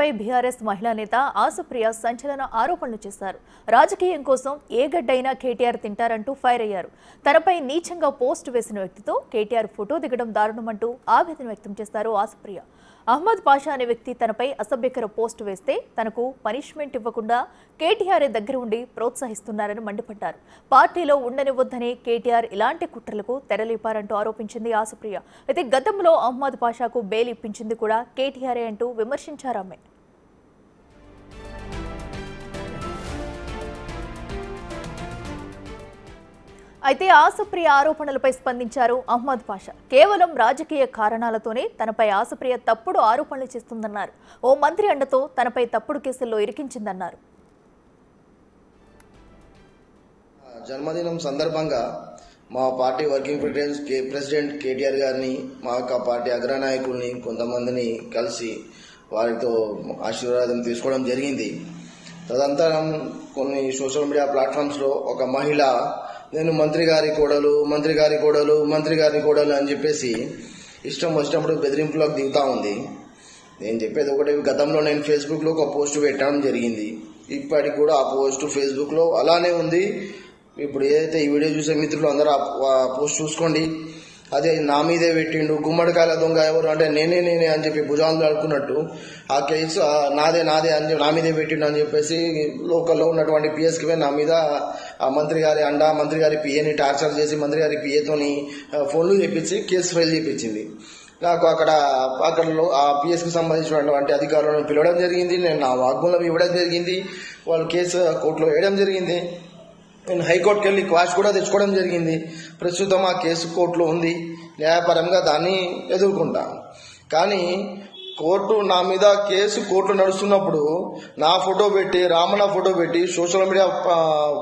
తనపై బీఆర్ఎస్ మహిళా నేత ఆసుప్రియ సంచలన ఆరోపణలు చేశారు. రాజకీయం కోసం ఏ గడ్డైనా కేటీఆర్ తింటారంటూ ఫైర్ అయ్యారు. తనపై నీచంగా పోస్ట్ వేసిన వ్యక్తితో కేటీఆర్ ఫోటో దిగడం దారుణమంటూ ఆవేదన వ్యక్తం చేశారు ఆసుప్రియ. అహ్మద్ పాషా అనే వ్యక్తి తనపై అసభ్యకర పోస్టు వేస్తే తనకు పనిష్మెంట్ ఇవ్వకుండా కేటీఆర్ దగ్గర ఉండి ప్రోత్సహిస్తున్నారని మండిపడ్డారు. పార్టీలో ఉండనివ్వొద్దని కేటీఆర్ ఇలాంటి కుట్రలకు తెరలేపారంటూ ఆరోపించింది ఆసుప్రియ. అయితే గతంలో అహ్మద్ పాషాకు బెయిల్ ఇప్పించింది కూడా కేటీఆర్ అంటూ విమర్శించారు ఆమె. అయితే ఆసుప్రియ ఆరోపణలపై స్పందించారు అహ్మద్ పాషా. కేవలం రాజకీయ కారణాలతోనే తనపై ఆసుప్రియ తప్పుడు ఆరోపణలు చేస్తుందన్నారు. ఓ మంత్రి అండతో తనపై తప్పుడు కేసుల్లో ఇరికించిందన్నారు. జన్మదినం సందర్భంగా మా పార్టీ వర్కింగ్ ప్రెసిడెంట్ కేటీఆర్ గారిని, మా పార్టీ అగ్రనాయకుల్ని కొంతమందిని కలిసి వారితో ఆశీర్వాదం తీసుకోవడం జరిగింది. తదనంతరం కొన్ని సోషల్ మీడియా ప్లాట్ఫామ్స్లో ఒక మహిళ నేను మంత్రి గారి కోడలు అని చెప్పేసి ఇష్టం వచ్చినప్పుడు బెదిరింపులకు దిగుతూ ఉంది. నేను చెప్పేది ఒకటి, గతంలో నేను ఫేస్బుక్లో ఒక పోస్ట్ పెట్టడం జరిగింది. ఇప్పటికి కూడా ఆ పోస్ట్ ఫేస్బుక్లో అలానే ఉంది. ఇప్పుడు ఏదైతే ఈ వీడియో చూసే మిత్రులు అందరూ ఆ పోస్ట్ చూసుకోండి. అదే నా మీదే పెట్టిండు, గుమ్మడికాయల దొంగ ఎవరు అంటే నేనే అని చెప్పి భుజాలు ఆడుకున్నట్టు ఆ కేసు నాదే అని చెప్పి నా మీదే పెట్టిండు అని చెప్పేసి లోకల్లో ఉన్నటువంటి పిఎస్కి నా మీద ఆ మంత్రి గారి పిఏని టార్చర్ చేసి మంత్రి గారి పిఏతోని ఫోన్లు చేపించి కేసు ఫైల్ చేయించింది. నాకు అక్కడ ఆ పిఎస్కి సంబంధించినటువంటి అధికారులను పిలవడం జరిగింది. నేను నా వాగ్మూలం ఇవ్వడం జరిగింది. వాళ్ళు కేసు కోర్టులో వేయడం జరిగింది. నేను హైకోర్టుకి వెళ్ళి క్వాష్ కూడా తెచ్చుకోవడం జరిగింది. ప్రస్తుతం ఆ కేసు కోర్టులో ఉంది. న్యాయపరంగా దాన్ని ఎదుర్కొంటా. కానీ కోర్టు నా మీద కేసు కోర్టులో నడుస్తున్నప్పుడు నా ఫోటో పెట్టి, రామన్న ఫోటో పెట్టి సోషల్ మీడియా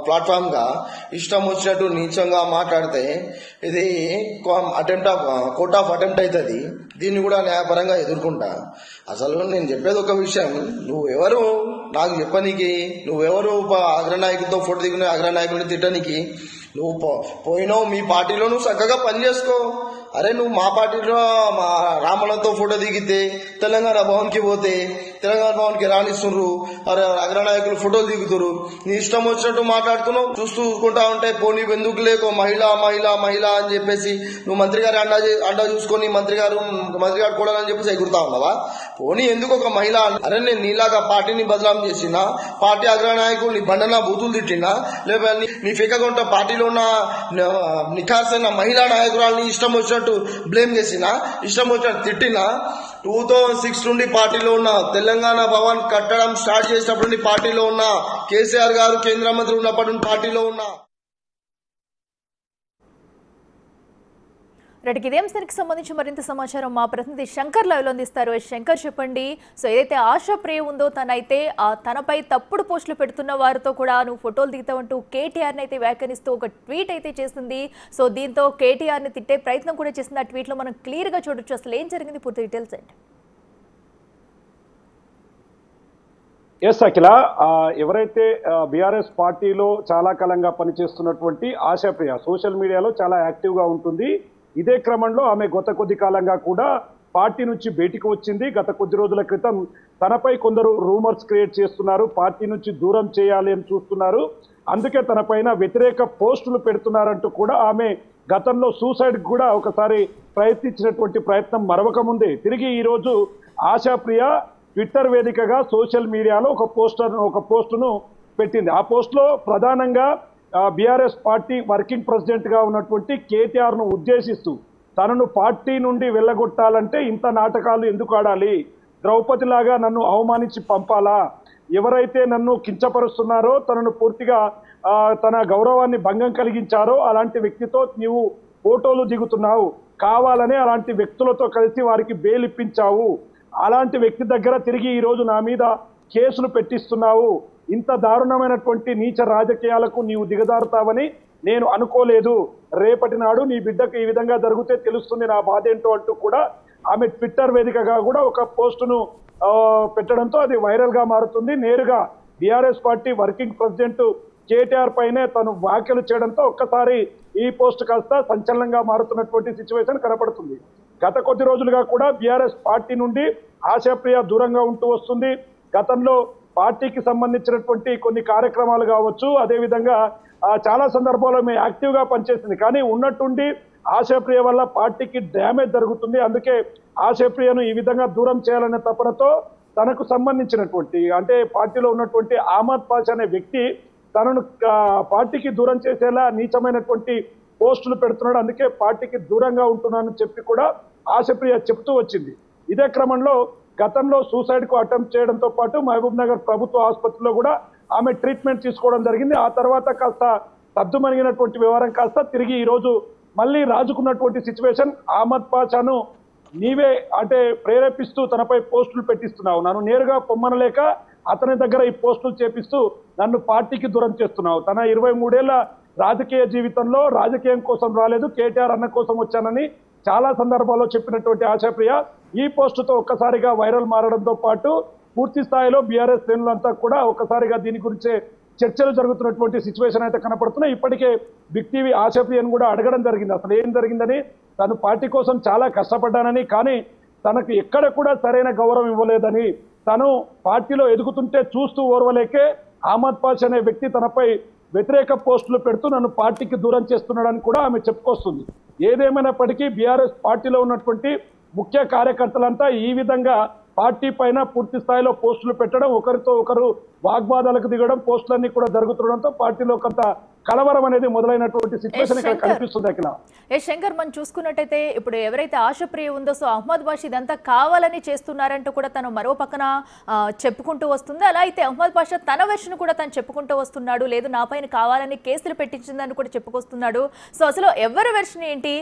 ప్లాట్ఫామ్గా ఇష్టం వచ్చినట్టు నీచంగా మాట్లాడితే ఇది కోర్ట్ ఆఫ్ అటెంప్ట్ అవుతుంది. దీన్ని కూడా న్యాయపరంగా ఎదుర్కొంటా. అసలు నేను చెప్పేది ఒక విషయం, నువ్వెవరు నాకు చెప్పనీకి? నువ్వెవరు అగ్రనాయకులతో ఫోటో దిగిన అగ్రనాయకుడిని తిట్టనికి? నువ్వు పోయినావు, మీ పార్టీలో నువ్వు చక్కగా పనిచేసుకో. అరే నువ్వు మా పార్టీలో మా రామన్నతో ఫోటో దిగితే తెలంగాణ భవన్కి పోతే తెలంగాణ భవన్కి రాణిస్తున్నారు. అరే అగ్రనాయకులు ఫోటోలు దిగుతారు. నీ ఇష్టం వచ్చినట్టు మాట్లాడుతున్నావు. చూసుకుంటా ఉంటే పోనీ ఎందుకు లేకో మహిళ అని చెప్పేసి నువ్వు మంత్రి గారి అండా చూసుకొని మంత్రి గారు కూడాలని చెప్పేసి ఎగురుతా ఉన్నావా? పోనీ ఎందుకు ఒక మహిళ? అరే నేను నీలాగా పార్టీని బదనాం చేసినా, పార్టీ అగ్రనాయకులు బండనా బూతులు తిట్టినా, లేకపోతే నీ ఫికగుంట పార్టీలో ఉన్న నిఖార్సైన మహిళా నాయకురాలని ఇష్టం వచ్చినట్టు బ్లేమ్ చేసినా, ఇష్టం వచ్చినట్టు తిట్టినా, 2006 నుండి పార్టీలో ఉన్న, తెలంగాణ భవన్ కట్టడం స్టార్ట్ చేసినప్పటి నుండి పార్టీలో ఉన్న, కేసీఆర్ గారు కేంద్ర మంత్రి ఉన్నప్పటి నుండి పార్టీలో ఉన్న. రెడ్డికి ఇదే అంశానికి సంబంధించి మరింత సమాచారం మా ప్రతినిధి శంకర్ లైవ్లో అందిస్తారు. శంకర్ చెప్పండి. సో ఏదైతే ఆశాప్రియ ఉందో తనైతే తనపై తప్పుడు పోస్టులు పెడుతున్న వారితో కూడా నువ్వు ఫోటోలు దిగుతావంటూ కేటీఆర్ని అయితే వ్యాఖ్యానిస్తూ ఒక ట్వీట్ అయితే చేసింది. సో దీంతో కేటీఆర్ని తిట్టే ప్రయత్నం కూడా చేసింది. ఆ ట్వీట్లో మనం క్లియర్గా చూడొచ్చు. అసలు ఏం జరిగింది, పూర్తి డీటెయిల్స్ ఏంటి? ఎస్ అఖిల, ఎవరైతే బీఆర్ఎస్ పార్టీలో చాలా కాలంగా పనిచేస్తున్నటువంటి ఆశాప్రియ సోషల్ మీడియాలో చాలా యాక్టివ్గా ఉంటుంది. ఇదే క్రమంలో ఆమె గత కొద్ది కాలంగా కూడా పార్టీ నుంచి బయటికి వచ్చింది. గత కొద్ది రోజుల క్రితం తనపై కొందరు రూమర్స్ క్రియేట్ చేస్తున్నారు, పార్టీ నుంచి దూరం చేయాలి అని చూస్తున్నారు, అందుకే తనపైన వ్యతిరేక పోస్టులు పెడుతున్నారంటూ కూడా ఆమె గతంలో సూసైడ్ కూడా ఒకసారి ప్రయత్నించినటువంటి ప్రయత్నం మరవకముందే తిరిగి ఈరోజు ఆశాప్రియ ట్విట్టర్ వేదికగా సోషల్ మీడియాలో ఒక పోస్టును పెట్టింది. ఆ పోస్టులో ప్రధానంగా బీఆర్ఎస్ పార్టీ వర్కింగ్ ప్రెసిడెంట్గా ఉన్నటువంటి కేటీఆర్ను ఉద్దేశిస్తూ తనను పార్టీ నుండి వెళ్ళగొట్టాలంటే ఇంత నాటకాలు ఎందుకు ఆడాలి? ద్రౌపదిలాగా నన్ను అవమానించి పంపాలా? ఎవరైతే నన్ను కించపరుస్తున్నారో, తనను పూర్తిగా తన గౌరవాన్ని భంగం కలిగించారో అలాంటి వ్యక్తితో నీవు ఫోటోలు దిగుతున్నావు, కావాలనే అలాంటి వ్యక్తులతో కలిసి వారికి బెయిల్ ఇప్పించావు, అలాంటి వ్యక్తి దగ్గర తిరిగి ఈరోజు నా మీద కేసులు పెట్టిస్తున్నావు, ఇంత దారుణమైనటువంటి నీచ రాజకీయాలకు నీవు దిగజారుతావని నేను అనుకోలేదు, రేపటి నాడు నీ బిడ్డకు ఈ విధంగా జరిగితే తెలుస్తుంది నా బాధ ఏంటో అంటూ కూడా ఆమె ట్విట్టర్ వేదికగా కూడా ఒక పోస్టును పెట్టడంతో అది వైరల్గా మారుతుంది. నేరుగా BRS party working president KTR పైనే తను వ్యాఖ్యలు చేయడంతో ఒక్కసారి ఈ పోస్ట్ కాస్త సంచలనంగా మారుతున్నటువంటి సిచ్యువేషన్ కనపడుతుంది. గత కొద్ది రోజులుగా కూడా బీఆర్ఎస్ పార్టీ నుండి ఆశాప్రియ దూరంగా ఉంటూ వస్తుంది. గతంలో పార్టీకి సంబంధించినటువంటి కొన్ని కార్యక్రమాలు కావచ్చు, అదేవిధంగా చాలా సందర్భాల్లో మేము యాక్టివ్గా పనిచేసింది. కానీ ఉన్నట్టుండి ఆశాప్రియ వల్ల పార్టీకి డ్యామేజ్ జరుగుతుంది. అందుకే ఆశాప్రియను ఈ విధంగా దూరం చేయాలనే తపనతో తనకు సంబంధించినటువంటి అంటే పార్టీలో ఉన్నటువంటి అహ్మద్ పాషా అనే వ్యక్తి తనను పార్టీకి దూరం చేసేలా నీచమైనటువంటి పోస్టులు పెడుతున్నాడు. అందుకే పార్టీకి దూరంగా ఉంటున్నానని చెప్పి కూడా ఆశాప్రియ చెప్తూ వచ్చింది. ఇదే క్రమంలో గతంలో సూసైడ్కు అటెంప్ట్ చేయడంతో పాటు మహబూబ్ నగర్ ప్రభుత్వ ఆసుపత్రిలో కూడా ఆమె ట్రీట్మెంట్ తీసుకోవడం జరిగింది. ఆ తర్వాత కాస్త సద్దుమణిగినటువంటి వ్యవహారం కాస్త తిరిగి ఈరోజు మళ్ళీ రాజుకున్నటువంటి సిచ్యువేషన్. అహ్మద్ పాషాను నీవే అంటే ప్రేరేపిస్తూ తనపై పోస్టులు పెట్టిస్తున్నావు, నన్ను నేరుగా పొమ్మనలేక అతని దగ్గర ఈ పోస్టులు చేపిస్తూ నన్ను పార్టీకి దూరం చేస్తున్నావు. తన 23 ఏళ్ల రాజకీయ జీవితంలో రాజకీయం కోసం రాలేదు, కేటీఆర్ అన్న కోసం వచ్చానని చాలా సందర్భాల్లో చెప్పినటువంటి ఆశాప్రియ ఈ పోస్టుతో ఒక్కసారిగా వైరల్ మారడంతో పాటు పూర్తి స్థాయిలో బీఆర్ఎస్ శ్రేణులంతా కూడా ఒక్కసారిగా దీని గురించే చర్చలు జరుగుతున్నటువంటి సిచ్యువేషన్ అయితే కనపడుతున్నాయి. ఇప్పటికే బిగ్ టీవీ ఆశాప్రియను కూడా అడగడం జరిగింది అసలు ఏం జరిగిందని. తను పార్టీ కోసం చాలా కష్టపడ్డానని, కానీ తనకు ఎక్కడ కూడా సరైన గౌరవం ఇవ్వలేదని, తను పార్టీలో ఎదుగుతుంటే చూస్తూ ఓర్వలేకే అహ్మద్ పాషా అనే వ్యక్తి తనపై వ్యతిరేక పోస్టులు పెడుతూ నన్ను పార్టీకి దూరం చేస్తున్నాడని కూడా ఆమె చెప్పుకొస్తుంది. ఏదేమైనప్పటికీ బీఆర్ఎస్ పార్టీలో ఉన్నటువంటి ముఖ్య కార్యకర్తలంతా ఈ విధంగా పార్టీ పైన పూర్తి స్థాయిలో పోస్టులు పెట్టడం, ఒకరితో ఒకరు వాగ్వాదాలకు దిగడం, పోస్టులన్నీ కూడా జరుగుతుండడంతో పార్టీలో కొంత కలవరం అనేది మొదలైనటువంటి సిచ్యువేషన్ ఇక్కడ కనిపిస్తుంది. అఖిల శంకర్, మనం చూసుకున్నట్టయితే ఇప్పుడు ఎవరైతే ఆశాప్రియ ఉందో సో అహ్మద్ పాషా ఇదంతా కావాలని చేస్తున్నారంటూ కూడా తను మరో పక్కన చెప్పుకుంటూ వస్తుంది. అలా అయితే అహ్మద్ పాషా తన వెర్షన్ కూడా తను చెప్పుకుంటూ వస్తున్నాడు, లేదు నా పైన కావాలని కేసులు పెట్టించిందని కూడా చెప్పుకొస్తున్నాడు. సో అసలు ఎవరి వెర్షన్ ఏంటి,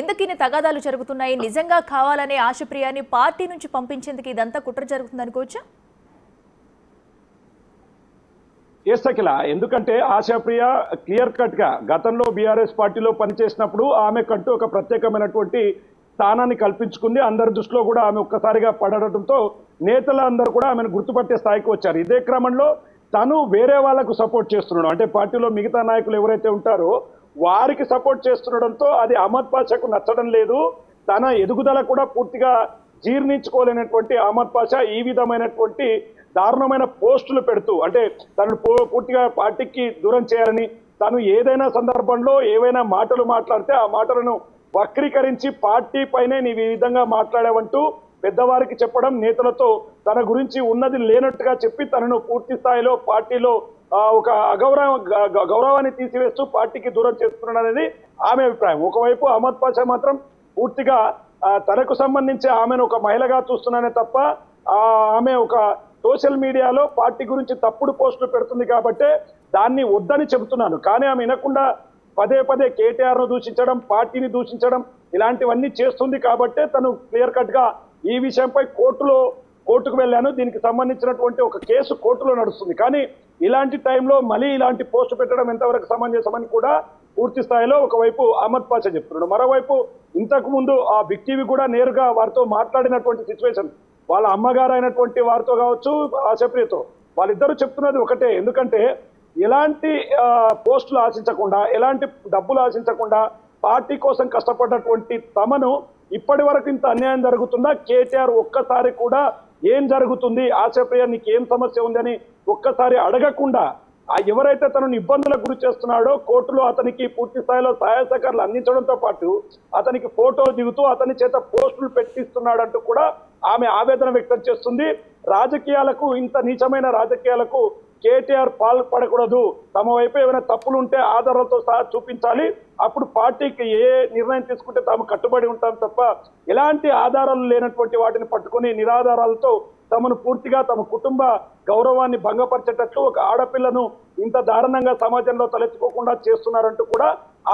ఎందుకు ఇన్ని తగాదాలు జరుగుతున్నాయి, నిజంగా కావాలనే ఆశాప్రియని పార్టీ నుంచి పంపించేందుకు ఇదంతా కుట్ర జరుగుతుంది అనుకోవచ్చా? ఎస్ అఖిల, ఎందుకంటే ఆశాప్రియ క్లియర్ కట్ గా గతంలో బీఆర్ఎస్ పార్టీలో పనిచేసినప్పుడు ఆమెకంటూ ఒక ప్రత్యేకమైనటువంటి స్థానాన్ని కల్పించుకుంది. అందరి దృష్టిలో కూడా ఆమె ఒక్కసారిగా పడడంతో నేతలందరూ కూడా ఆమెను గుర్తుపట్టే స్థాయికి వచ్చారు. ఇదే క్రమంలో తను వేరే వాళ్ళకు సపోర్ట్ చేస్తున్నాడు, అంటే పార్టీలో మిగతా నాయకులు ఎవరైతే ఉంటారో వారికి సపోర్ట్ చేస్తుండడంతో అది అహ్మద్ పాషాకు నచ్చడం లేదు. తన ఎదుగుదల కూడా పూర్తిగా జీర్ణించుకోలేనటువంటి అహ్మద్ పాషా ఈ విధమైనటువంటి దారుణమైన పోస్టులు పెడుతూ అంటే తనను పూర్తిగా పార్టీకి దూరం చేయాలని, తను ఏదైనా సందర్భంలో ఏవైనా మాటలు మాట్లాడితే ఆ మాటలను వక్రీకరించి పార్టీ పైనే నీవు ఈ విధంగా మాట్లాడావంటూ పెద్దవారికి చెప్పడం, నేతలతో తన గురించి ఉన్నది లేనట్టుగా చెప్పి తనను పూర్తి స్థాయిలో పార్టీలో ఒక గౌరవాన్ని తీసివేస్తూ పార్టీకి దూరం చేస్తున్నాడు అనేది ఆమె అభిప్రాయం. ఒకవైపు అహ్మద్ పాషా మాత్రం పూర్తిగా తనకు సంబంధించి ఆమెను ఒక మహిళగా చూస్తున్నానే తప్ప ఆమె ఒక సోషల్ మీడియాలో పార్టీ గురించి తప్పుడు పోస్టులు పెడుతుంది కాబట్టి దాన్ని వద్దని చెబుతున్నాను. కానీ ఆమె వినకుండా పదే పదే కేటీఆర్ను దూషించడం, పార్టీని దూషించడం ఇలాంటివన్నీ చేస్తుంది కాబట్టే తను క్లియర్ కట్ గా ఈ విషయంపై కోర్టుకు వెళ్ళాను, దీనికి సంబంధించినటువంటి ఒక కేసు కోర్టులో నడుస్తుంది. కానీ ఇలాంటి టైంలో మళ్ళీ ఇలాంటి పోస్టు పెట్టడం ఎంతవరకు సమంజసమని కూడా పూర్తి స్థాయిలో ఒకవైపు అహ్మద్ పాషా చెప్తున్నాడు. మరోవైపు ఇంతకు ముందు ఆ బిగ్ టీవీ కూడా నేరుగా వారితో మాట్లాడినటువంటి సిచ్యువేషన్, వాళ్ళ అమ్మగారు అయినటువంటి వారితో కావచ్చు ఆశాప్రియతో వాళ్ళిద్దరూ చెప్తున్నది ఒకటే. ఎందుకంటే ఎలాంటి పోస్టులు ఆశించకుండా, ఎలాంటి డబ్బులు ఆశించకుండా పార్టీ కోసం కష్టపడ్డటువంటి తమను ఇప్పటి వరకు ఇంత అన్యాయం జరుగుతుందా, కేటీఆర్ ఒక్కసారి కూడా ఏం జరుగుతుంది, ఆశాప్రియ నీకు ఏం సమస్య ఉందని ఒక్కసారి అడగకుండా ఎవరైతే తనను ఇబ్బందులకు గురి చేస్తున్నాడో కోర్టులో అతనికి పూర్తి స్థాయిలో సహాయ సహకారాలు అందించడంతో పాటు అతనికి ఫోటోలు దిగుతూ అతని చేత పోస్టులు పెట్టిస్తున్నాడంటూ కూడా ఆమె ఆవేదన వ్యక్తం చేస్తుంది. రాజకీయాలకు, ఇంత నీచమైన రాజకీయాలకు కేటీఆర్ పాల్పడకూడదు, తమ వైపు ఏమైనా తప్పులు ఉంటే ఆధారాలతో సహా చూపించాలి, అప్పుడు పార్టీకి ఏ నిర్ణయం తీసుకుంటే తాము కట్టుబడి ఉంటాం తప్ప ఎలాంటి ఆధారాలు లేనటువంటి వాటిని పట్టుకుని నిరాధారాలతో తమను పూర్తిగా తమ కుటుంబ గౌరవాన్ని భంగపరిచేటట్లు ఒక ఆడపిల్లను ఇంత దారుణంగా సమాజంలో తలెత్తుకోకుండా చేస్తున్నారంటూ కూడా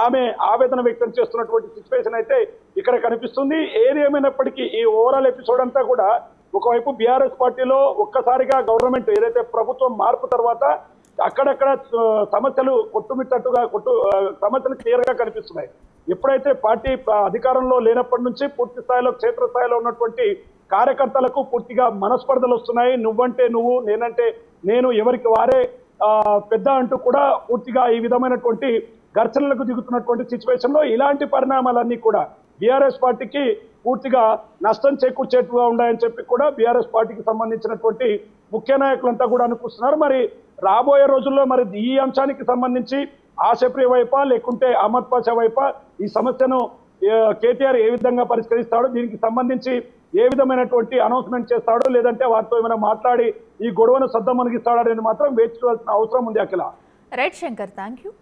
ఆమె ఆవేదన వ్యక్తం చేస్తున్నటువంటి సిచ్యువేషన్ అయితే ఇక్కడ కనిపిస్తుంది. ఏది ఏమైనప్పటికీ ఈ ఓవరాల్ ఎపిసోడ్ అంతా కూడా ఒకవైపు బీఆర్ఎస్ పార్టీలో ఒక్కసారిగా గవర్నమెంట్ ఏదైతే ప్రభుత్వం మార్పు తర్వాత అక్కడక్కడ సమస్యలు కొట్టుమిట్టట్టుగా సమస్యలు క్లియర్ గా కనిపిస్తున్నాయి. ఎప్పుడైతే పార్టీ అధికారంలో లేనప్పటి నుంచి పూర్తి స్థాయిలో క్షేత్రస్థాయిలో ఉన్నటువంటి కార్యకర్తలకు పూర్తిగా మనస్పర్ధలు వస్తున్నాయి. నువ్వంటే నువ్వు, నేనంటే నేను, ఎవరికి వారే పెద్ద అంటూ కూడా పూర్తిగా ఈ విధమైనటువంటి ఘర్షణలకు దిగుతున్నటువంటి సిచ్యువేషన్ లో ఇలాంటి పరిణామాలన్నీ కూడా బీఆర్ఎస్ పార్టీకి పూర్తిగా నష్టం చేకూర్చేట్టుగా ఉన్నాయని చెప్పి కూడా బీఆర్ఎస్ పార్టీకి సంబంధించినటువంటి ముఖ్య నాయకులంతా కూడా అనుకుంటున్నారు. మరి రాబోయే రోజుల్లో మరి ఈ అంశానికి సంబంధించి ఆశప్రియ వైపా లేకుంటే అహ్మద్ పాషా వైపా ఈ సమస్యను కేటీఆర్ ఏ విధంగా పరిష్కరిస్తాడో, దీనికి సంబంధించి ఏ విధమైనటువంటి అనౌన్స్మెంట్ చేస్తాడో, లేదంటే వారితో ఏమైనా మాట్లాడి ఈ గొడవను సద్దమణిగిస్తాడో అనేది మాత్రం వేచి చూడాల్సిన అవసరం ఉంది. Akhila. Right Shankar, thank you.